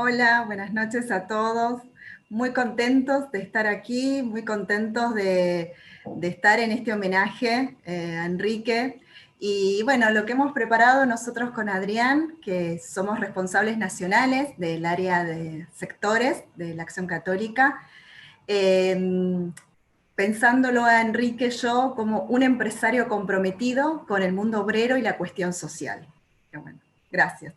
Hola, buenas noches a todos. Muy contentos de estar aquí, muy contentos de estar en este homenaje a Enrique. Y bueno, lo que hemos preparado nosotros con Adrián, que somos responsables nacionales del área de sectores de la Acción Católica, eh, pensándolo a Enrique yo como un empresario comprometido con el mundo obrero y la cuestión social. Bueno, gracias.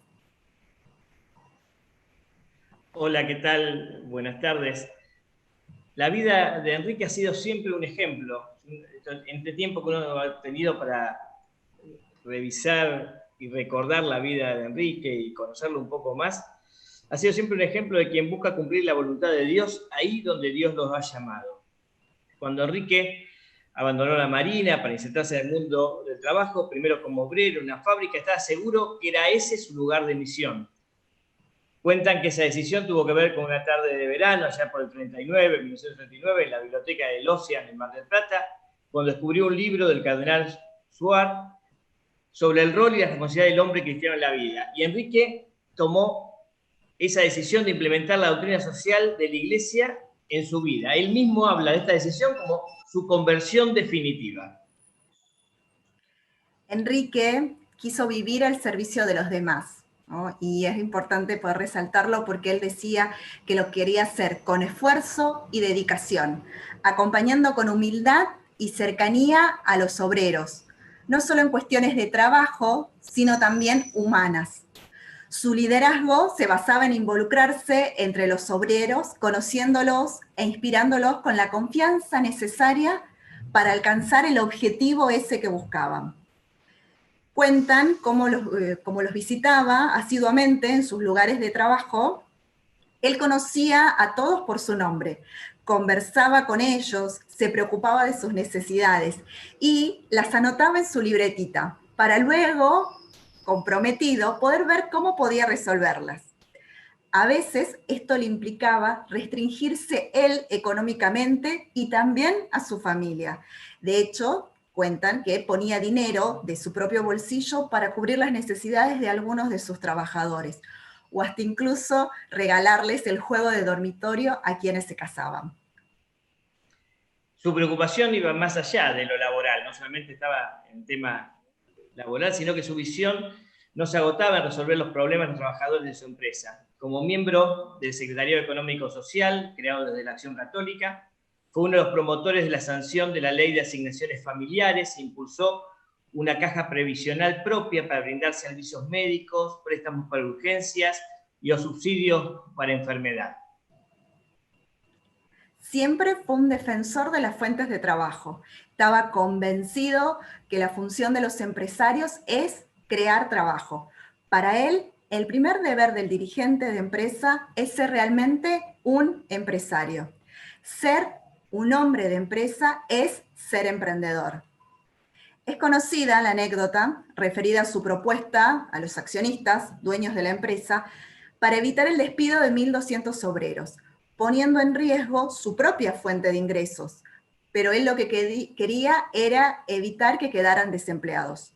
Hola, ¿qué tal? Buenas tardes. La vida de Enrique ha sido siempre un ejemplo. En este tiempo que uno ha tenido para revisar y recordar la vida de Enrique y conocerlo un poco más, ha sido siempre un ejemplo de quien busca cumplir la voluntad de Dios ahí donde Dios los ha llamado. Cuando Enrique abandonó la Marina para insertarse en el mundo del trabajo, primero como obrero en una fábrica, estaba seguro que era ese su lugar de misión. Cuentan que esa decisión tuvo que ver con una tarde de verano, allá por el 39, 1939, en la biblioteca del Ocean en Mar del Plata, cuando descubrió un libro del cardenal Suárez sobre el rol y la responsabilidad del hombre cristiano en la vida. Y Enrique tomó esa decisión de implementar la doctrina social de la Iglesia en su vida. Él mismo habla de esta decisión como su conversión definitiva. Enrique quiso vivir al servicio de los demás, ¿no? Y es importante poder resaltarlo porque él decía que lo quería hacer con esfuerzo y dedicación, acompañando con humildad y cercanía a los obreros, no solo en cuestiones de trabajo, sino también humanas. Su liderazgo se basaba en involucrarse entre los obreros, conociéndolos e inspirándolos con la confianza necesaria para alcanzar el objetivo ese que buscaban. Cuentan cómo los visitaba asiduamente en sus lugares de trabajo. Él conocía a todos por su nombre, conversaba con ellos, se preocupaba de sus necesidades y las anotaba en su libretita para luego, comprometido, poder ver cómo podía resolverlas. A veces esto le implicaba restringirse él económicamente y también a su familia. De hecho, cuentan que ponía dinero de su propio bolsillo para cubrir las necesidades de algunos de sus trabajadores, o hasta incluso regalarles el juego de dormitorio a quienes se casaban. Su preocupación iba más allá de lo laboral, no solamente estaba en el tema laboral, sino que su visión no se agotaba en resolver los problemas de los trabajadores de su empresa. Como miembro del Secretariado Económico Social, creado desde la Acción Católica, fue uno de los promotores de la sanción de la Ley de Asignaciones Familiares e impulsó una caja previsional propia para brindar servicios médicos, préstamos para urgencias y o subsidios para enfermedad. Siempre fue un defensor de las fuentes de trabajo. Estaba convencido que la función de los empresarios es crear trabajo. Para él, el primer deber del dirigente de empresa es ser realmente un empresario. Ser un hombre de empresa es ser emprendedor. Es conocida la anécdota referida a su propuesta a los accionistas, dueños de la empresa, para evitar el despido de 1.200 obreros, poniendo en riesgo su propia fuente de ingresos. Pero él lo que quería era evitar que quedaran desempleados.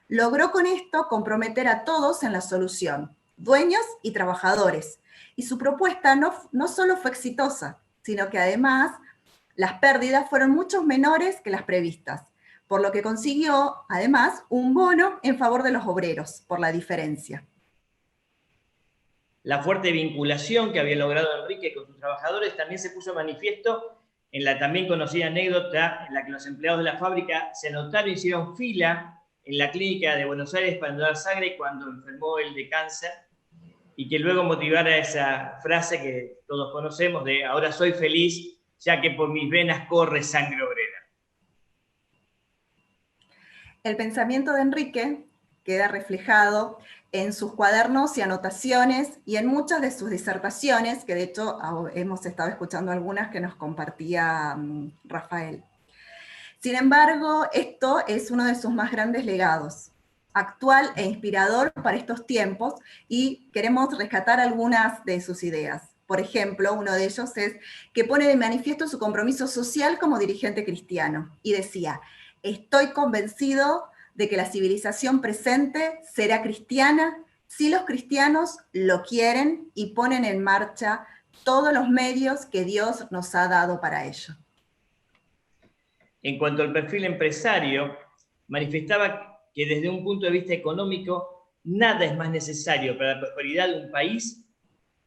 Logró con esto comprometer a todos en la solución, dueños y trabajadores. Y su propuesta no solo fue exitosa, sino que además las pérdidas fueron mucho menores que las previstas, por lo que consiguió además un bono en favor de los obreros por la diferencia. La fuerte vinculación que había logrado Enrique con sus trabajadores también se puso manifiesto en la también conocida anécdota en la que los empleados de la fábrica se anotaron y hicieron fila en la clínica de Buenos Aires para donar sangre cuando enfermó él de cáncer, y que luego motivara esa frase que todos conocemos de ahora soy feliz ya que por mis venas corre sangre obrera. El pensamiento de Enrique queda reflejado en sus cuadernos y anotaciones y en muchas de sus disertaciones, que de hecho hemos estado escuchando algunas que nos compartía Rafael. Sin embargo, esto es uno de sus más grandes legados, actual e inspirador para estos tiempos, y queremos rescatar algunas de sus ideas. Por ejemplo, uno de ellos es que pone de manifiesto su compromiso social como dirigente cristiano, y decía: estoy convencido de que la civilización presente será cristiana si los cristianos lo quieren y ponen en marcha todos los medios que Dios nos ha dado para ello. En cuanto al perfil empresario, manifestaba que desde un punto de vista económico, nada es más necesario para la prosperidad de un país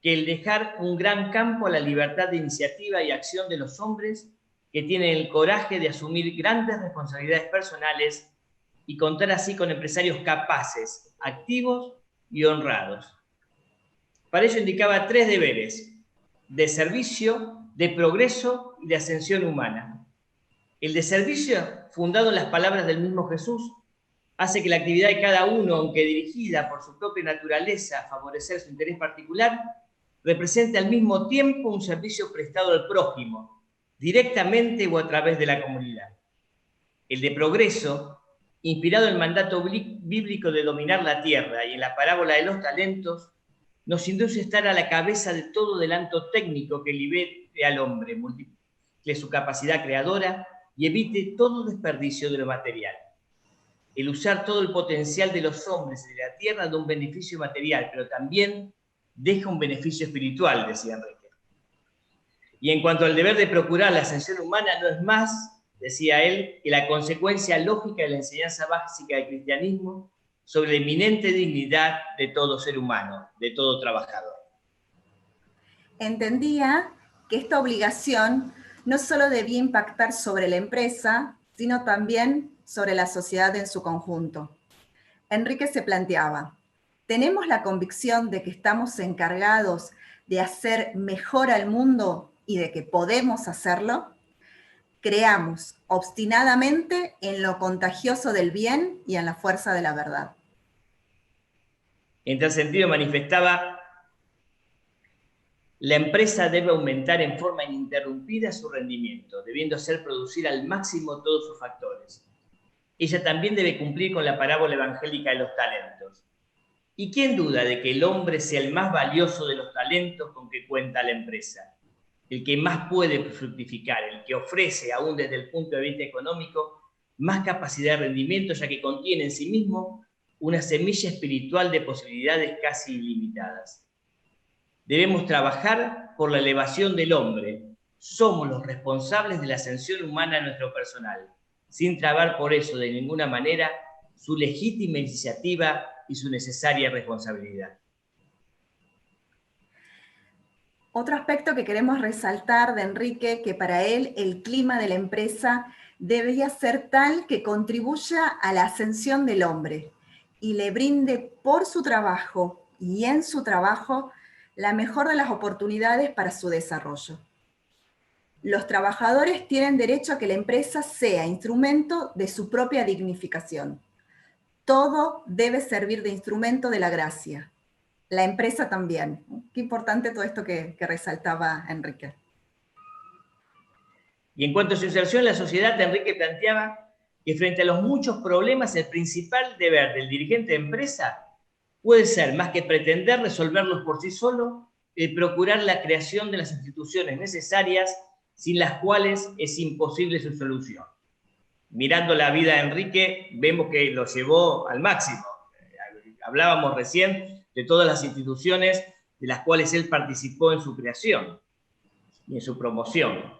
que el dejar un gran campo a la libertad de iniciativa y acción de los hombres que tienen el coraje de asumir grandes responsabilidades personales y contar así con empresarios capaces, activos y honrados. Para ello indicaba 3 deberes: de servicio, de progreso y de ascensión humana. El de servicio, fundado en las palabras del mismo Jesús, hace que la actividad de cada uno, aunque dirigida por su propia naturaleza a favorecer su interés particular, represente al mismo tiempo un servicio prestado al prójimo, directamente o a través de la comunidad. El de progreso, inspirado en el mandato bíblico de dominar la tierra y en la parábola de los talentos, nos induce a estar a la cabeza de todo adelanto técnico que libere al hombre, multiplique su capacidad creadora y evite todo desperdicio de lo material. El usar todo el potencial de los hombres y de la tierra da un beneficio material, pero también deja un beneficio espiritual, decía Enrique. Y en cuanto al deber de procurar la ascensión humana, no es más, decía él, que la consecuencia lógica de la enseñanza básica del cristianismo sobre la eminente dignidad de todo ser humano, de todo trabajador. Entendía que esta obligación no solo debía impactar sobre la empresa, sino también sobre la sociedad en su conjunto. Enrique se planteaba: ¿tenemos la convicción de que estamos encargados de hacer mejor al mundo y de que podemos hacerlo? Creamos obstinadamente en lo contagioso del bien y en la fuerza de la verdad. En tal sentido manifestaba: la empresa debe aumentar en forma ininterrumpida su rendimiento, debiendo hacer producir al máximo todos sus factores. Ella también debe cumplir con la parábola evangélica de los talentos. ¿Y quién duda de que el hombre sea el más valioso de los talentos con que cuenta la empresa? El que más puede fructificar, el que ofrece, aún desde el punto de vista económico, más capacidad de rendimiento, ya que contiene en sí mismo una semilla espiritual de posibilidades casi ilimitadas. Debemos trabajar por la elevación del hombre. Somos los responsables de la ascensión humana en nuestro personal, sin trabar por eso de ninguna manera su legítima iniciativa y su necesaria responsabilidad. Otro aspecto que queremos resaltar de Enrique, que para él el clima de la empresa debería ser tal que contribuya a la ascensión del hombre y le brinde por su trabajo y en su trabajo la mejor de las oportunidades para su desarrollo. Los trabajadores tienen derecho a que la empresa sea instrumento de su propia dignificación. Todo debe servir de instrumento de la gracia. La empresa también. Qué importante todo esto que resaltaba Enrique. Y en cuanto a su inserción en la sociedad, Enrique planteaba que frente a los muchos problemas, el principal deber del dirigente de empresa puede ser, más que pretender resolverlos por sí solo, el procurar la creación de las instituciones necesarias sin las cuales es imposible su solución. Mirando la vida de Enrique, vemos que lo llevó al máximo. Hablábamos recién de todas las instituciones de las cuales él participó en su creación y en su promoción.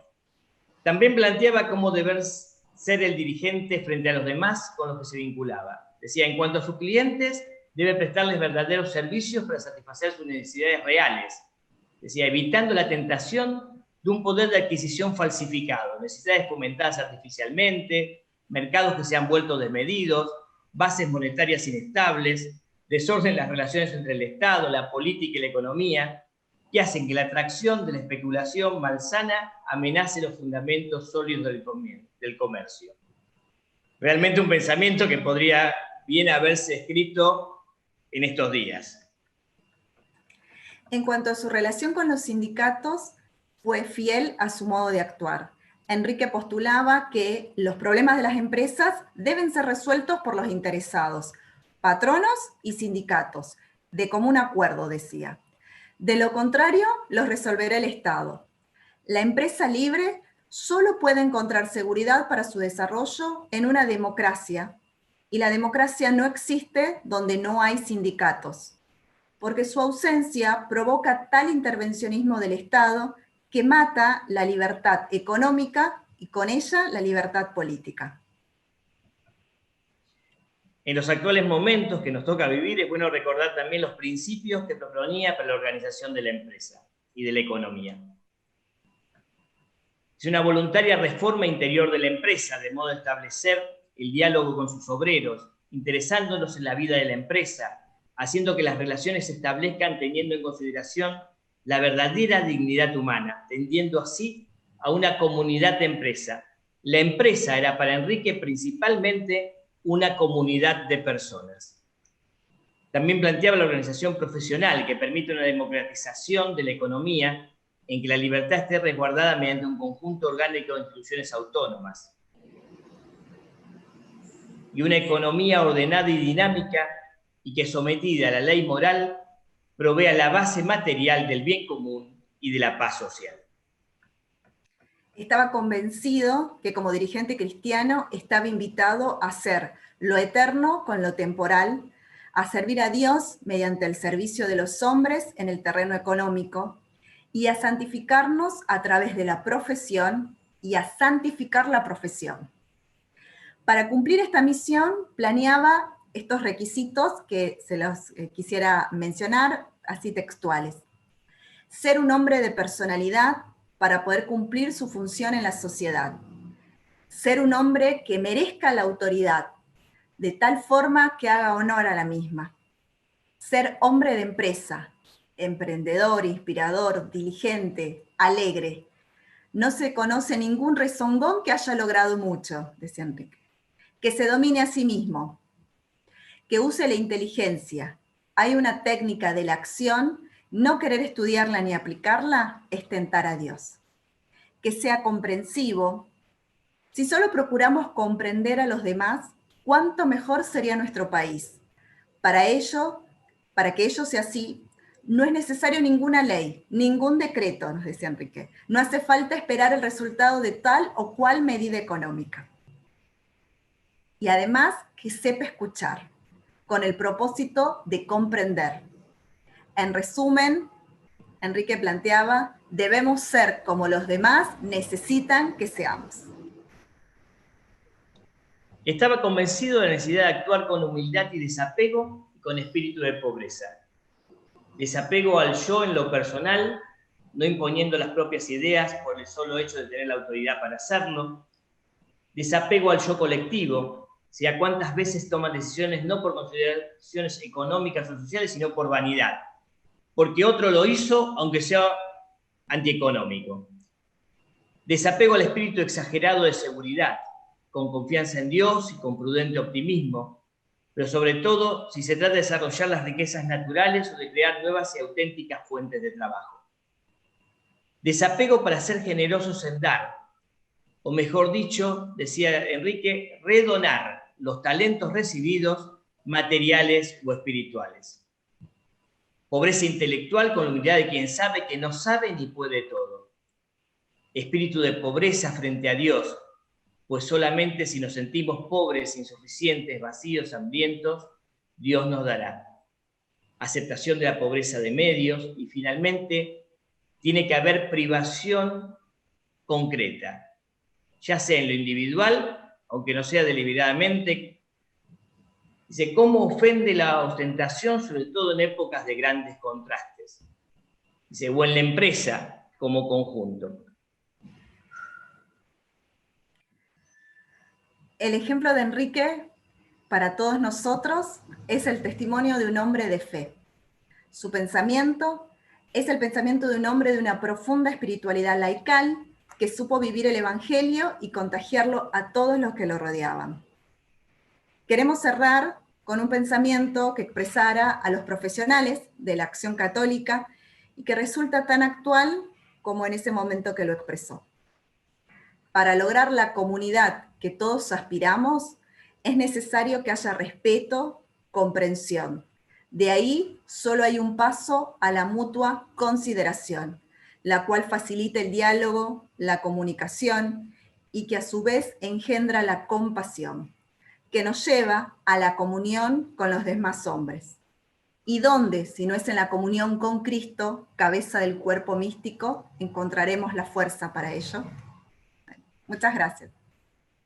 También planteaba cómo deber ser el dirigente frente a los demás con los que se vinculaba. Decía, en cuanto a sus clientes, debe prestarles verdaderos servicios para satisfacer sus necesidades reales. Decía, evitando la tentación de un poder de adquisición falsificado, necesidades fomentadas artificialmente, mercados que se han vuelto desmedidos, bases monetarias inestables, desorden en las relaciones entre el Estado, la política y la economía, que hacen que la atracción de la especulación malsana amenace los fundamentos sólidos del comercio. Realmente un pensamiento que podría bien haberse escrito en estos días. En cuanto a su relación con los sindicatos, fue fiel a su modo de actuar. Enrique postulaba que los problemas de las empresas deben ser resueltos por los interesados, patronos y sindicatos, de común acuerdo, decía. De lo contrario, los resolverá el Estado. La empresa libre solo puede encontrar seguridad para su desarrollo en una democracia, y la democracia no existe donde no hay sindicatos. porque su ausencia provoca tal intervencionismo del Estado que mata la libertad económica y con ella la libertad política. En los actuales momentos que nos toca vivir es bueno recordar también los principios que proponía para la organización de la empresa y de la economía. Es una voluntaria reforma interior de la empresa, de modo a establecer el diálogo con sus obreros, interesándonos en la vida de la empresa, haciendo que las relaciones se establezcan teniendo en consideración la verdadera dignidad humana, tendiendo así a una comunidad de empresa. La empresa era para Enrique principalmente una comunidad de personas. También planteaba la organización profesional que permite una democratización de la economía en que la libertad esté resguardada mediante un conjunto orgánico de instituciones autónomas. Y una economía ordenada y dinámica y que sometida a la ley moral provea la base material del bien común y de la paz social. Estaba convencido que como dirigente cristiano estaba invitado a hacer lo eterno con lo temporal, a servir a Dios mediante el servicio de los hombres en el terreno económico y a santificarnos a través de la profesión y a santificar la profesión. Para cumplir esta misión planeaba estos requisitos que se los quisiera mencionar así textuales. Ser un hombre de personalidad para poder cumplir su función en la sociedad. Ser un hombre que merezca la autoridad, de tal forma que haga honor a la misma. Ser hombre de empresa, emprendedor, inspirador, diligente, alegre. No se conoce ningún rezongón que haya logrado mucho, decía Enrique. Que se domine a sí mismo, que use la inteligencia. Hay una técnica de la acción. No querer estudiarla ni aplicarla es tentar a Dios. Que sea comprensivo. Si solo procuramos comprender a los demás, cuánto mejor sería nuestro país. Para que ello sea así, no es necesario ninguna ley, ningún decreto, nos decía Enrique. No hace falta esperar el resultado de tal o cual medida económica. Y además, que sepa escuchar, con el propósito de comprender. En resumen, Enrique planteaba, debemos ser como los demás necesitan que seamos. Estaba convencido de la necesidad de actuar con humildad y desapego y con espíritu de pobreza. Desapego al yo en lo personal, no imponiendo las propias ideas por el solo hecho de tener la autoridad para hacerlo. Desapego al yo colectivo, sea cuántas veces toman decisiones no por consideraciones económicas o sociales, sino por vanidad, porque otro lo hizo, aunque sea antieconómico. Desapego al espíritu exagerado de seguridad, con confianza en Dios y con prudente optimismo, pero sobre todo si se trata de desarrollar las riquezas naturales o de crear nuevas y auténticas fuentes de trabajo. Desapego para ser generosos en dar, o mejor dicho, decía Enrique, redonar los talentos recibidos, materiales o espirituales. Pobreza intelectual con la humildad de quien sabe que no sabe ni puede todo. Espíritu de pobreza frente a Dios, pues solamente si nos sentimos pobres, insuficientes, vacíos, hambrientos, Dios nos dará. Aceptación de la pobreza de medios y finalmente tiene que haber privación concreta, ya sea en lo individual, aunque no sea deliberadamente. Dice, ¿cómo ofende la ostentación, sobre todo en épocas de grandes contrastes? Dice, o en la empresa como conjunto. El ejemplo de Enrique para todos nosotros es el testimonio de un hombre de fe. Su pensamiento es el pensamiento de un hombre de una profunda espiritualidad laical que supo vivir el Evangelio y contagiarlo a todos los que lo rodeaban. Queremos cerrar con un pensamiento que expresara a los profesionales de la acción católica y que resulta tan actual como en ese momento que lo expresó. Para lograr la comunidad que todos aspiramos, es necesario que haya respeto, comprensión. De ahí solo hay un paso a la mutua consideración, la cual facilita el diálogo, la comunicación y que a su vez engendra la compasión, que nos lleva a la comunión con los demás hombres. ¿Y dónde, si no es en la comunión con Cristo, cabeza del cuerpo místico, encontraremos la fuerza para ello? Muchas gracias.